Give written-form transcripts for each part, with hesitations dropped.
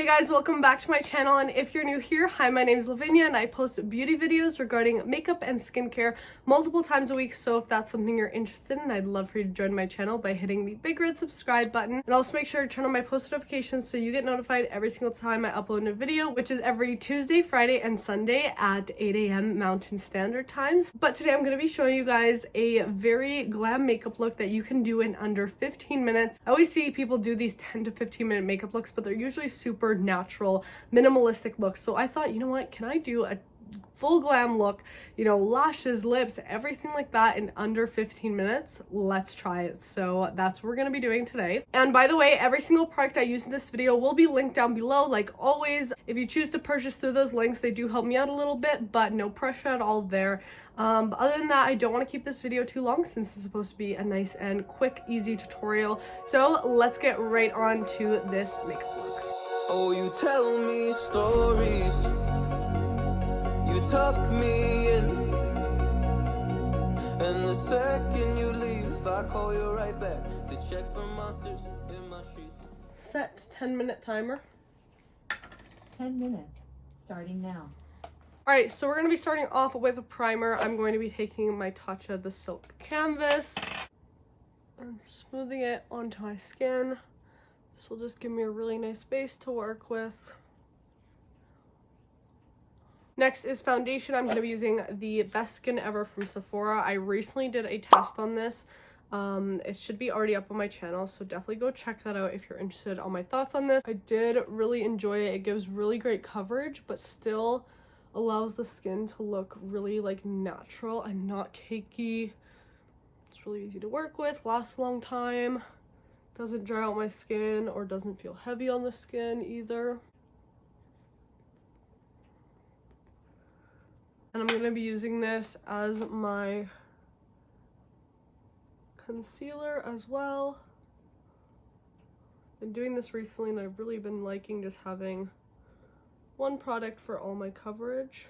Hey guys, welcome back to my channel, and if you're new here, hi, my name is Lavinia and I post beauty videos regarding makeup and skincare multiple times a week. So if that's something you're interested in, I'd love for you to join my channel by hitting the big red subscribe button, and also make sure to turn on my post notifications so you get notified every single time I upload a video, which is every Tuesday, Friday, and Sunday at 8 a.m. Mountain Standard Times. But today I'm going to be showing you guys a very glam makeup look that you can do in under 15 minutes. I always see people do these 10 to 15 minute makeup looks, but they're usually super natural, minimalistic looks. So I thought, you know what, can I do a full glam look, you know, lashes, lips, everything like that in under 15 minutes? Let's try it. So that's what we're going to be doing today. And by the way, every single product I use in this video will be linked down below, like always. If you choose to purchase through those links, they do help me out a little bit, but no pressure at all there. But other than that, I don't want to keep this video too long since it's supposed to be a nice and quick, easy tutorial. So let's get right on to this makeup look. Oh, you tell me stories, you tuck me in, and the second you leave, I call you right back to check for monsters in my sheets. Set 10-minute timer. 10 minutes, starting now. Alright, so we're going to be starting off with a primer. I'm going to be taking my Tatcha the Silk Canvas and smoothing it onto my skin. This will just give me a really nice base to work with. Next is foundation. I'm going to be using the Best Skin Ever from Sephora. I recently did a test on this. It should be already up on my channel, so definitely go check that out if you're interested on my thoughts on this. I did really enjoy it. It gives really great coverage, but still allows the skin to look really like natural and not cakey. It's really easy to work with, lasts a long time. Doesn't dry out my skin or doesn't feel heavy on the skin either. And I'm going to be using this as my concealer as well. Been doing this recently and I've really been liking just having one product for all my coverage.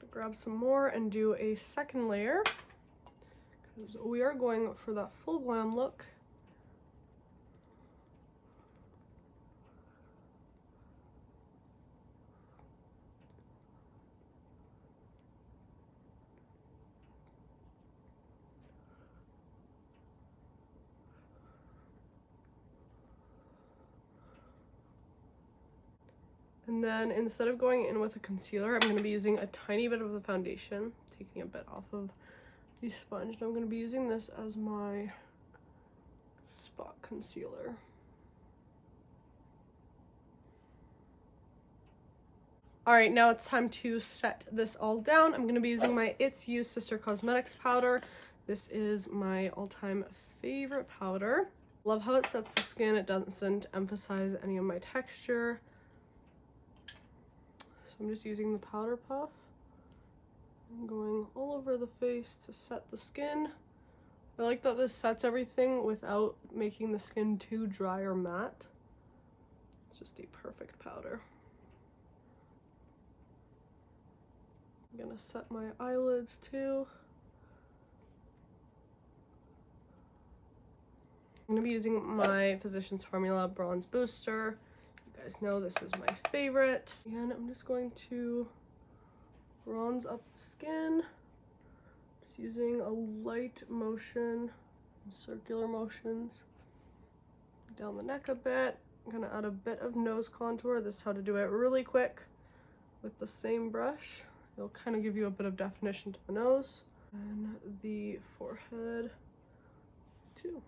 Grab some more and do a second layer because we are going for that full glam look. And then instead of going in with a concealer, I'm going to be using a tiny bit of the foundation, taking a bit off of the sponge. And I'm going to be using this as my spot concealer. Alright, now it's time to set this all down. I'm going to be using my It's You Sistar Cosmetics powder. This is my all-time favorite powder. Love how it sets the skin. It doesn't emphasize any of my texture. So I'm just using the powder puff. I'm going all over the face to set the skin. I like that this sets everything without making the skin too dry or matte. It's just the perfect powder. I'm gonna set my eyelids too. I'm gonna be using my Physicians Formula Bronze Booster. You guys know this is my favorite. And I'm just going to bronze up the skin. Just using a light motion, circular motions. Down the neck a bit. I'm gonna add a bit of nose contour. This is how to do it really quick with the same brush. It'll kind of give you a bit of definition to the nose. And the forehead too.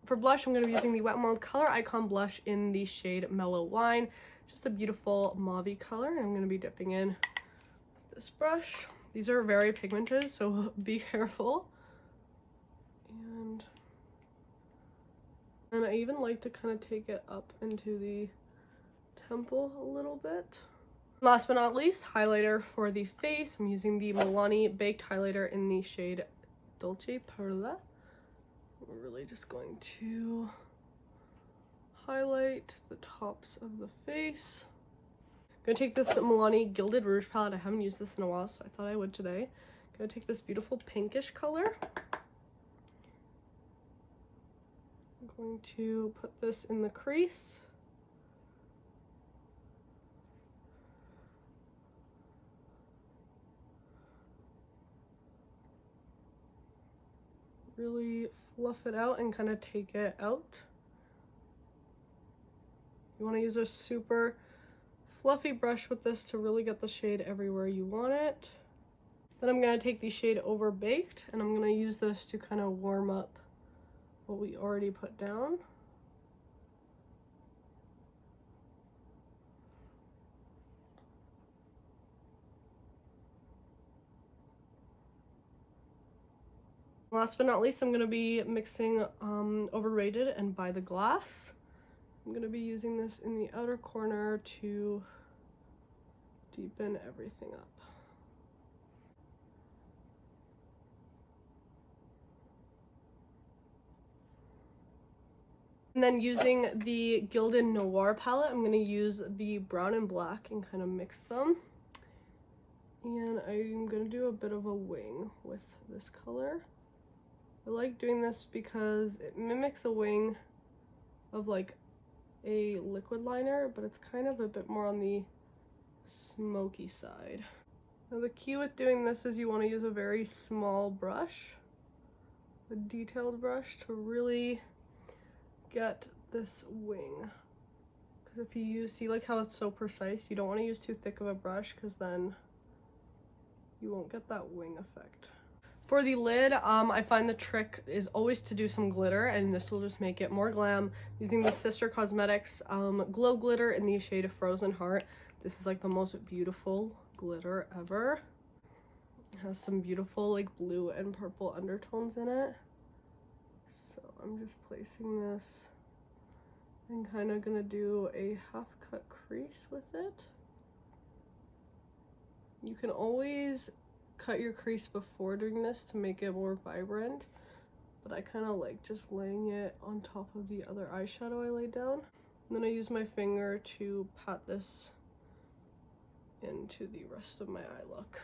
For blush, I'm going to be using the Wet n Wild Color Icon blush in the shade Mellow Wine. It's just a beautiful mauve-y color, and I'm going to be dipping in with this brush. These are very pigmented, so be careful. And I even like to kind of take it up into the temple a little bit. Last but not least, highlighter for the face. I'm using the Milani Baked Highlighter in the shade Dolce Perla. We're really just going to highlight the tops of the face. I'm gonna take this Milani Gilded Rouge palette. I haven't used this in a while, so I thought I would today. I'm gonna take this beautiful pinkish color I'm going to put this in the crease. Really fluff it out and kind of take it out. You want to use a super fluffy brush with this to really get the shade everywhere you want it. Then I'm going to take the shade Over Baked, and I'm going to use this to kind of warm up what we already put down. Last but not least, I'm going to be mixing Overrated and By the Glass. I'm going to be using this in the outer corner to deepen everything up. And then using the Gilded Noir palette, I'm going to use the brown and black and kind of mix them. And I'm going to do a bit of a wing with this color. I like doing this because it mimics a wing of like a liquid liner, but it's kind of a bit more on the smoky side. Now the key with doing this is you want to use a very small brush, a detailed brush, to really get this wing. Because if you see like how it's so precise, you don't want to use too thick of a brush because then you won't get that wing effect. For the lid, I find the trick is always to do some glitter, and this will just make it more glam. Using the Sistar Cosmetics Glow Glitter in the shade Frozen Heart. This is like the most beautiful glitter ever. It has some beautiful like blue and purple undertones in it. So I'm just placing this and kind of gonna do a half cut crease with it. You can always cut your crease before doing this to make it more vibrant, but I kind of like just laying it on top of the other eyeshadow I laid down. And then I use my finger to pat this into the rest of my eye look.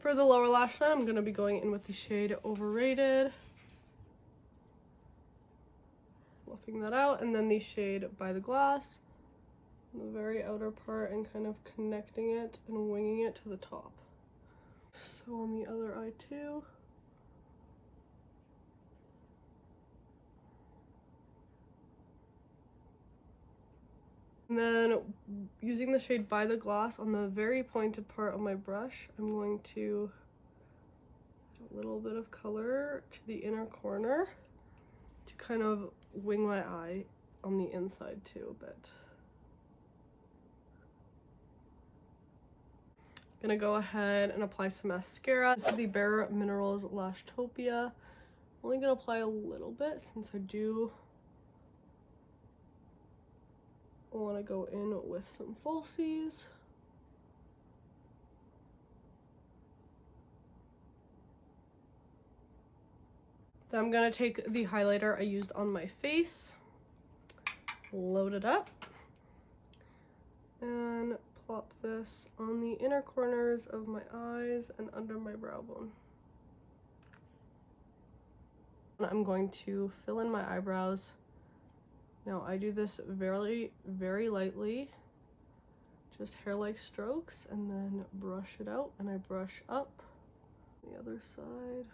For the lower lash line, I'm going to be going in with the shade Overrated. Fluffing that out, and then the shade By the Glass in the very outer part and kind of connecting it and winging it to the top. So on the other eye too. And then using the shade By the Glass on the very pointed part of my brush, I'm going to add a little bit of color to the inner corner to kind of wing my eye on the inside too a bit. Gonna go ahead and apply some mascara. This is the Bare Minerals Lashtopia. I'm only gonna apply a little bit since I do want to go in with some falsies. Then I'm gonna take the highlighter I used on my face, load it up, and plop this on the inner corners of my eyes and under my brow bone. And I'm going to fill in my eyebrows. Now I do this very, very lightly, just hair-like strokes, and then brush it out, and I brush up the other side.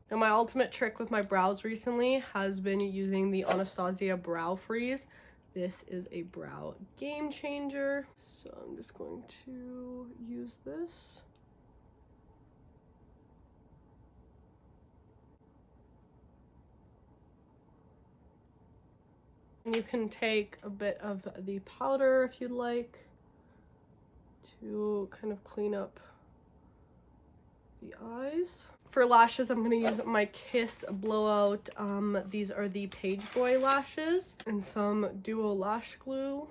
Now my ultimate trick with my brows recently has been using the Anastasia Brow Freeze. This is a brow game changer. So I'm just going to use this. And you can take a bit of the powder if you'd like to kind of clean up the eyes. For lashes, I'm going to use my Kiss Blowout. These are the Page Boy lashes, and some Duo Lash Glue.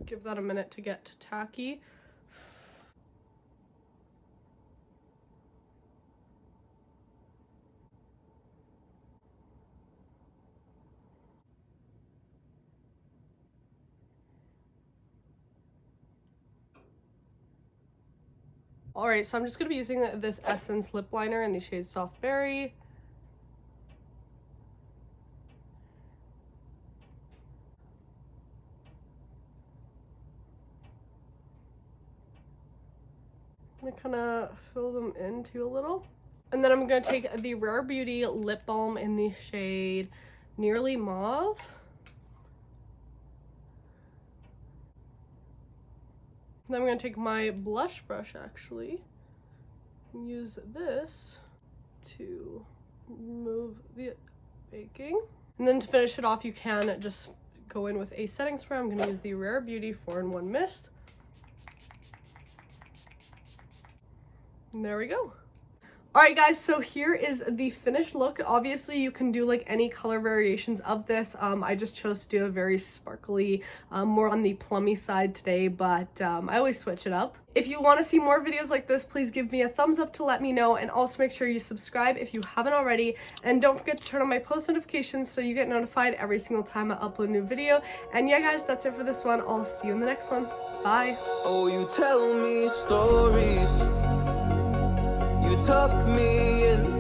Give that a minute to get to tacky. Alright, so I'm just going to be using this Essence lip liner in the shade Soft Berry. I'm gonna kind of fill them in too a little. And then I'm gonna take the Rare Beauty lip balm in the shade Nearly Mauve. Then I'm gonna take my blush brush actually and use this to remove the baking. And then to finish it off, you can just go in with a setting spray. I'm gonna use the Rare Beauty 4-in-1 Mist. And there we go. Alright guys, so here is the finished look. Obviously you can do like any color variations of this. I just chose to do a very sparkly, more on the plummy side today, but I always switch it up. If you want to see more videos like this, please give me a thumbs up to let me know, and also make sure you subscribe if you haven't already, and don't forget to turn on my post notifications so you get notified every single time I upload a new video. And yeah guys, that's it for this one. I'll see you in the next one. Bye. Oh, you tell me stories. You tuck me in